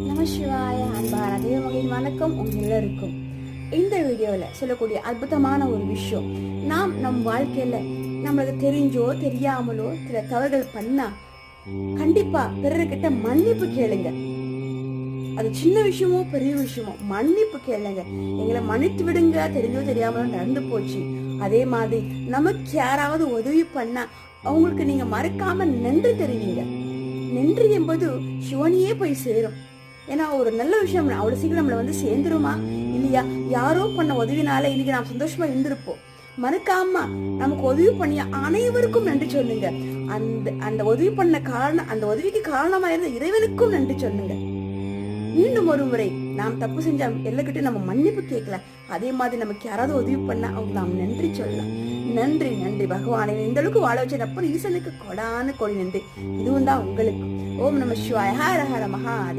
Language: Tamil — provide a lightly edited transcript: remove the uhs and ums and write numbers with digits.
நம சிவாய அன்பான தெய்வமகளின் வணக்கம் உங்க எல்லாருக்கும். இந்த வீடியோவில் சொல்லக்கூடிய அற்புதமான ஒரு விஷயம், நாம் நம் வாழ்க்கையில நம்மளுக்கு தெரிஞ்சோ தெரியாமலோ சில தவறுகள் பண்ணா கண்டிப்பா பிறர்கிட்ட மன்னிப்பு கேளுங்க. அது சின்ன விஷயமோ பெரிய விஷயமோ மன்னிப்பு கேளுங்க. எங்களை மன்னித்து விடுங்க, தெரிஞ்சோ தெரியாமலோ நடந்து போச்சு. அதே மாதிரி நமக்கு யாராவது உதவி பண்ணா அவங்களுக்கு நீங்க மறக்காம நன்றி தெரிவிங்க. நன்றி என்பது சிவனையே போய் சேரும். ஏன்னா ஒரு நல்ல விஷயம் அவ்வளவு சீக்கிரம் நம்மள வந்து சேர்ந்துருமா இல்லையா? யாரோ பண்ண உதவினால இன்னைக்கு நாம் சந்தோஷமா இருந்திருப்போம். மறக்காம நமக்கு உதவி பண்ணிய அனைவருக்கும் நன்றி சொல்லுங்க. அந்த அந்த உதவி பண்ண காரணம், அந்த உதவிக்கு காரணமா இருந்த இறைவனுக்கும் நன்றி சொல்லுங்க. மீண்டும் ஒரு முறை நாம் தப்பு செஞ்சா எல்லாக்கிட்டும் நம்ம மன்னிப்பு கேட்கலாம். அதே மாதிரி நமக்கு யாராவது உதவி பண்ணா அவங்க நாம் நன்றி சொல்லலாம். நன்றி நன்றி பகவானை இந்த அளவுக்கு வாழ வச்சது அப்புறம் ஈசனுக்கு கொடான கொடி நன்றி. இதுவும் தான் உங்களுக்கு. ஓம் நம சிவாய. ஹர ஹர மகாதேவ.